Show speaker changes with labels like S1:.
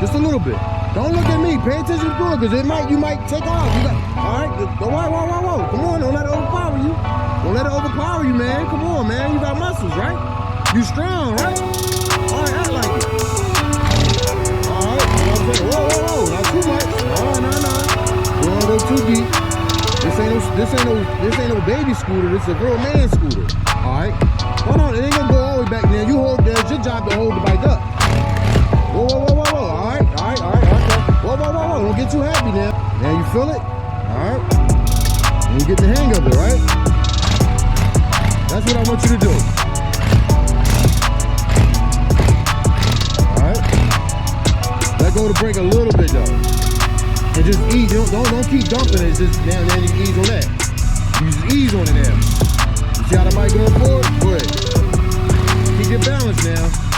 S1: Just a little bit. Don't look at me. Pay attention to it, because you might take off. You got, all right? Whoa. Come on, don't let it overpower you. Don't let it overpower you, man. Come on, man. You got muscles, right? You strong, right? All right, act like it. All right, you know what I'm saying? Whoa. Not too much. All right, nah. We don't go too deep. This ain't no baby scooter. This is a real man scooter. All right. Hold on, it ain't gonna go all the way back there. It's your job to hold the bike up. Whoa. All right. Whoa. Don't get too happy now. Now you feel it? All right. And you get the hang of it, right? That's what I want you to do. All right. Let go of the brake a little bit though, and just ease. Don't keep dumping it. It's just now and then you ease on that. You just ease on it now. You see how the bike going forward? Go ahead. Keep your balance now.